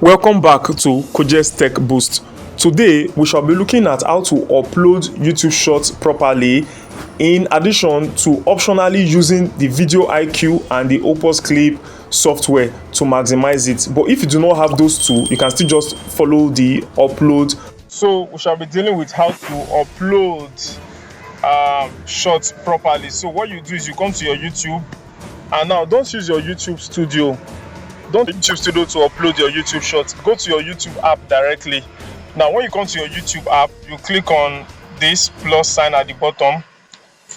Welcome back to Kojes Tech Boost. Today we shall be looking at how to upload YouTube Shorts properly, in addition to optionally using the VidIQ and the Opus Clip software to maximize it. But if you do not have those two, you can still just follow the upload. So we shall be dealing with how to upload shorts properly. So what you do is you come to your YouTube, and now don't use your YouTube Studio. Don't use YouTube Studio to upload your YouTube Shorts. Go to your YouTube app directly. Now, when you come to your YouTube app, you click on this plus sign at the bottom,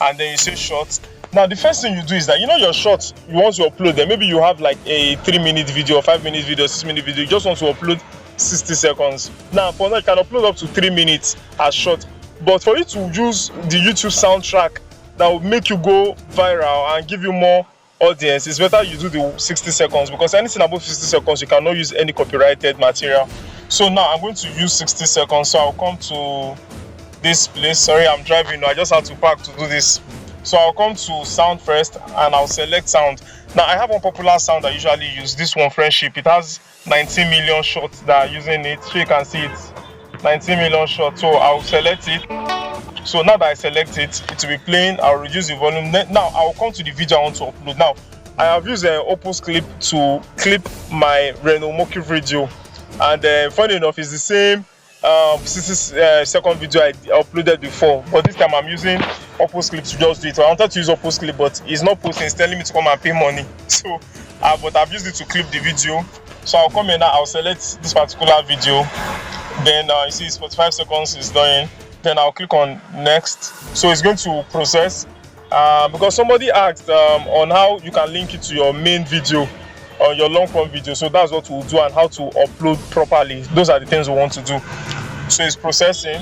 and then you say Shorts. Now, the first thing you do is that your shorts you want to upload them. Maybe you have like a 3-minute video, 5-minute video, 6-minute video. You just want to upload 60 seconds. Now, for now, you can upload up to 3 minutes as short. But for you to use the YouTube soundtrack that will make you go viral and give you more audience, it's better you do the 60 seconds, because anything above 60 seconds you cannot use any copyrighted material. So now I'm going to use 60 seconds. So I'll come to this place. Sorry, I'm driving now. I just had to park to do this. So I'll come to sound first, and I'll select sound. Now I have one popular sound I usually use, this one, Friendship. It has 19 million shots that are using it. So you can see it's 19 million shots. So I'll select it. So now that I select it, it will be playing. I'll reduce the volume. Now I'll come to the video I want to upload. Now I have used an Opus Clip to clip my Moki video, and funny enough, it's the same 60-second video I uploaded before, but this time I'm using Opus Clip to just do it. So I wanted to use Opus Clip, but it's not posting. It's telling me to come and pay money. So but I've used it to clip the video. So I'll come here now. I'll select this particular video. Then you see it's 45 seconds is done. Then I'll click on next. So it's going to process, because somebody asked on how you can link it to your main video or your long form video. So that's what we'll do, and how to upload properly. Those are the things we want to do. So it's processing.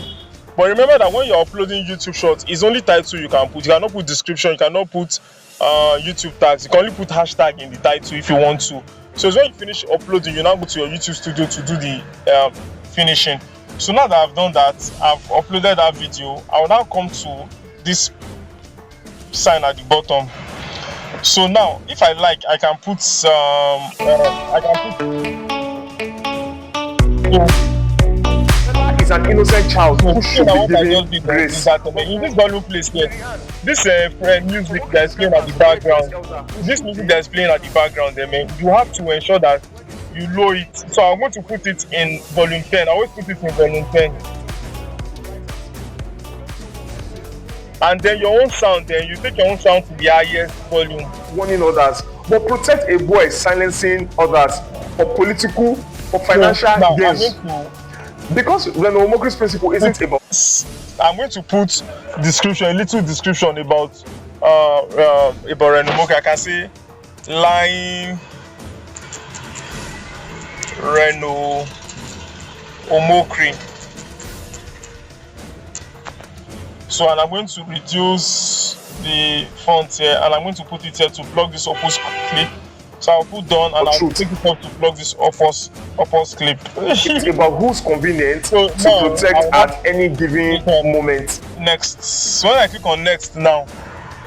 But remember that when you're uploading YouTube Shorts, it's only title you can put. You cannot put description, you cannot put YouTube tags. You can only put hashtag in the title if you want to. So when you finish uploading, you now go to your YouTube Studio to do the finishing. So now that I've done that, I've uploaded that video. I will now come to this sign at the bottom. So now, if I like, I can put it's an innocent child who should be given grace. In this volume place here, this music that's playing at the background, you have to ensure that you lower it. So I'm going to put it in volume 10. I always put it in volume 10. And then your own sound, then you take your own sound to the highest volume. Warning others. But protect a voice silencing others for political, for financial gains. Because Renomokri's principle isn't about... I'm going to put description, a little description about Renomokri. I can say line Renomokri. So, and I'm going to reduce the font here, and I'm going to put it here to plug this Opus Clip. So I'll put done, and I'll take it up to plug this Opus Clip. It's about who's convenient to protect at any given moment. Next. So when I click on next now,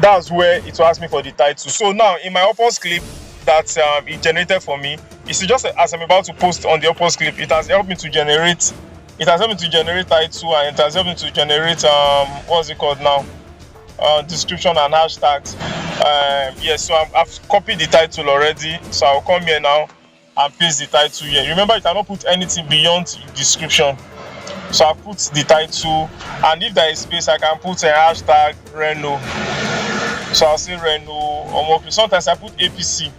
that's where it will ask me for the title. So now in my Opus Clip that it generated for me, you see, just as I'm about to post on the Opus Clip, it has helped me to generate. It has helped me to generate title, and it has helped me to generate what's it called now? Description and hashtags. Yes, so I've copied the title already. So I'll come here now and paste the title here. Remember, you cannot put anything beyond the description. So I'll put the title, and if there is space, I can put a hashtag Reno. So I'll say Reno Omokri. Sometimes I put APC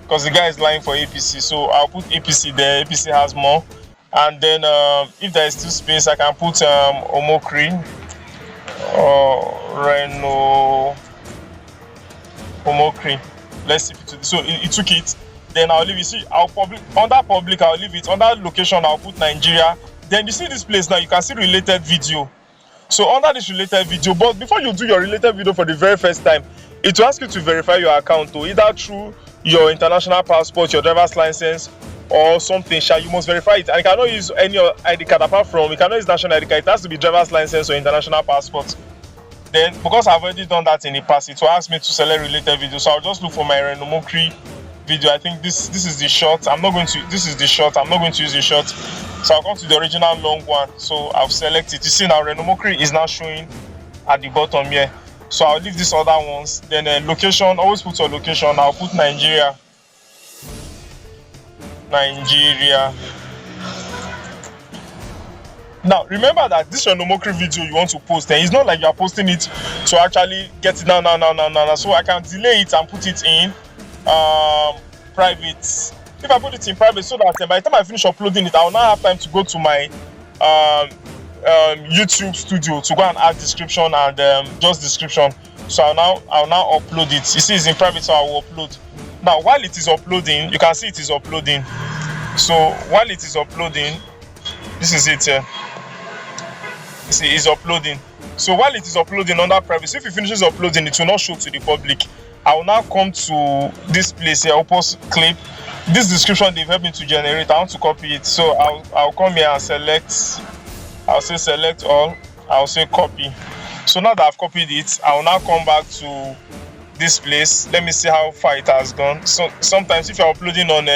because the guy is lying for APC. So I'll put APC there. APC has more. And then if there is still space, I can put Omokri or Reno Omokri. Let's see if it. So it took it. Then I'll leave it. See, I'll under public, I'll leave it. Under location, I'll put Nigeria. Then you see this place now, you can see related video. So under this related video, but before you do your related video for the very first time, it will ask you to verify your account, either through your international passport, your driver's license, or something. You must verify it, and you cannot use any ID card apart from, you cannot use national ID card. It has to be driver's license or international passport. Then because I've already done that in the past, it will ask me to select related video. So I'll just look for my Renomokri video. I think this is the short. I'm not going to this is the short. I'm not going to use the short. So I'll come to the original long one. So I'll select it. You see now Renomokri is now showing at the bottom here. So I'll leave these other ones. Then location, always put your location. I'll put Nigeria. Now remember that this Renomokri video you want to post, and it's not like you are posting it to actually get it now. So I can delay it and put it in private. If I put it in private, so that by the time I finish uploading it, I will now have time to go to my YouTube studio to go and add description and just description. So I'll now upload it. You see it's in private, so I will upload. Now while it is uploading, you can see it is uploading. So while it is uploading, this is it here. You see it's uploading. So while it is uploading under privacy, if it finishes uploading, it will not show to the public. I will now come to this place here, Opus Clip. This description they've helped me to generate. I want to copy it. So I'll come here and select. I'll say select all. I'll say copy. So now that I've copied it, I will now come back to this place. Let me see how far it has gone. So sometimes if you're uploading on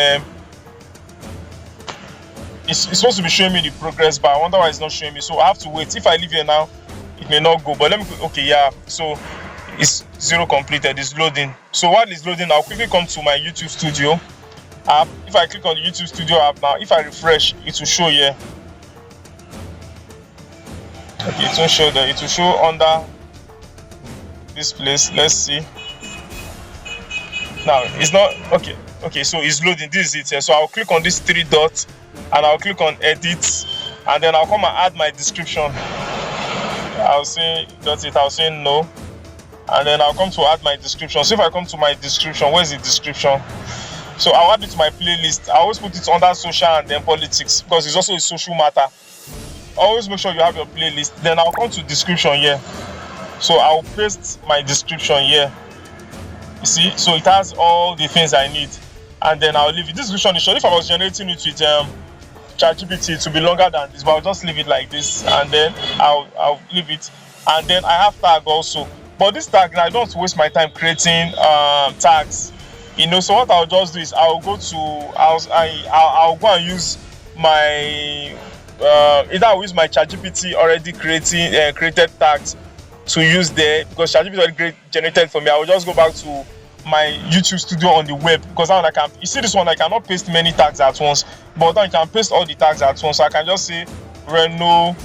it's supposed to be showing me the progress bar. I wonder why it's not showing me. So I have to wait. If I leave here now, it may not go. But let me, okay, yeah. So it's 0 completed. It's loading. So while it's loading, I'll quickly come to my YouTube Studio app. If I click on the YouTube Studio app now, if I refresh, it will show here. Okay, it won't show there. It will show under this place. Let's see. Now it's not okay. Okay, so it's loading. This is it here. So I'll click on these 3 dots and I'll click on edit, and then I'll come and add my description. I'll say that's it. I'll say no, and then I'll come to add my description. So if I come to my description, where's the description? So I'll add it to my playlist. I always put it under social and then politics because it's also a social matter. Always make sure you have your playlist. Then I'll come to description here. So I'll paste my description here. You see, so it has all the things I need, and then I'll leave it. This description is short. If I was generating it with ChatGPT, to be longer than this, but I'll just leave it like this, and then I'll leave it. And then I have tag also, but this tag I don't waste my time creating tags. You know, so what I'll just do is I'll go and use my either I'll use my ChatGPT already created tags to use there, because ChatGPT already generated for me. I will just go back to my YouTube Studio on the web, because now I can, you see this one, I cannot paste many tags at once, but now I can paste all the tags at once. So I can just say Renault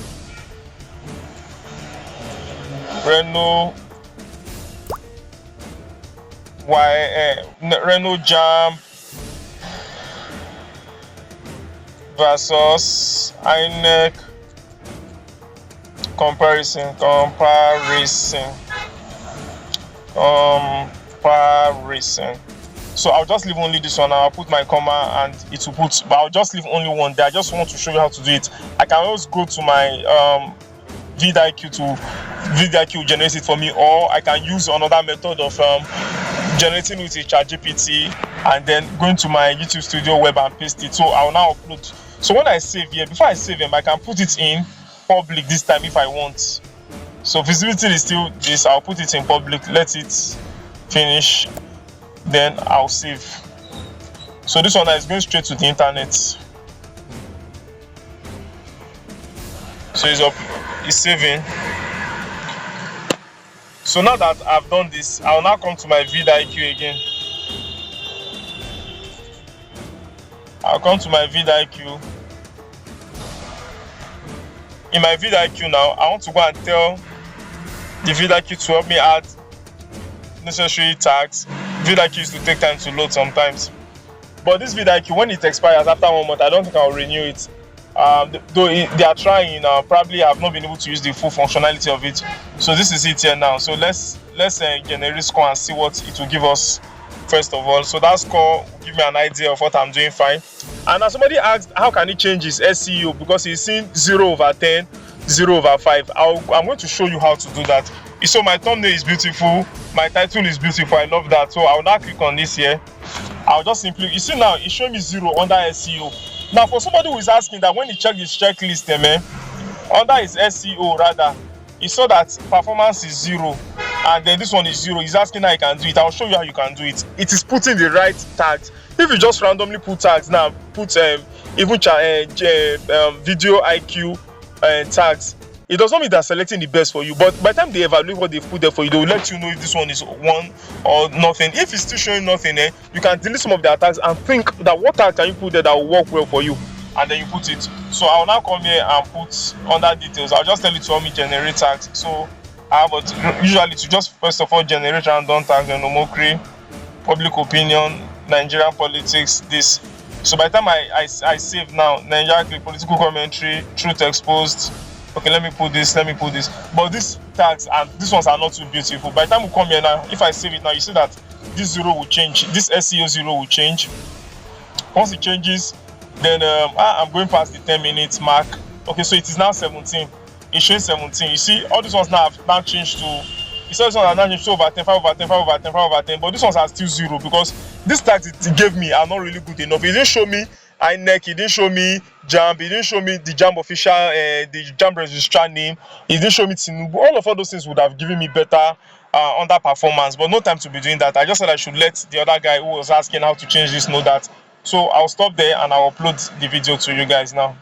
Jam versus INEC comparison. So I'll just leave only this one. I'll put my comma and it will put, but I'll just leave only one there. I just want to show you how to do it. I can always go to my VidIQ to VidIQ generate it for me, or I can use another method of generating with a ChatGPT and then going to my YouTube Studio web and paste it. So I'll now upload. So when I save here, before I save them, I can put it in public this time if I want. So visibility is still this. I'll put it in public, let it finish, then I'll save. So this one is going straight to the internet. So it's saving. So now that I've done this, I'll now come to my VidIQ again. I'll come to my VidIQ. In my VidIQ now, I want to go and tell the VidIQ to help me add necessary tags. VidIQ used to take time to load sometimes, but this VidIQ, when it expires after 1 month, I don't think I'll renew it. Though they are trying, probably I've not been able to use the full functionality of it. So this is it here now. So let's generate score and see what it will give us first of all. So that score will give me an idea of what I'm doing fine. And now somebody asked how can he change his SEO, because he's seen 0/10, 0/5. I'm going to show you how to do that. So my thumbnail is beautiful, my title is beautiful, I love that. So I'll now click on this here. I'll just simply, you see now it's showing me 0 under SEO. Now for somebody who is asking that, when he checked his checklist under his SEO rather, he saw that performance is 0 and then this one is 0. He's asking how you can do it. I'll show you how you can do it. It is putting the right tags. If you just randomly put tags now, put even video IQ tags, it does not mean they're selecting the best for you, but by the time they evaluate what they've put there for you, they will let you know if this one is 1 or nothing. If it's still showing nothing, you can delete some of their tags and think that what tag can you put there that will work well for you, and then you put it. So I'll now come here and put under details. I'll just tell it to help me generate tags. So I have usually to just first of all generate random tags, nomocracy, public opinion, Nigerian politics, this. So by the time I save now, Nigerian political commentary, truth exposed. Okay, let me put this. But these tags and these ones are not too beautiful. By the time we come here now, if I save it now, you see that this 0 will change. This SEO 0 will change. Once it changes, then I'm going past the 10 minutes mark. Okay, so it is now 17. It's showing 17. You see, all these ones now have now changed to. You saw this one has now changed to over 10, 5 over 10, 5 over 10, 5 over 10. But this ones are still 0 because these tags it gave me are not really good enough. It didn't show me INEC, it didn't show me JAMB, it didn't show me the JAMB official, the JAMB registrar name, it didn't show me Tinubu. All of those things would have given me better under performance, but no time to be doing that. I just said I should let the other guy who was asking how to change this know that. So I'll stop there and I'll upload the video to you guys now.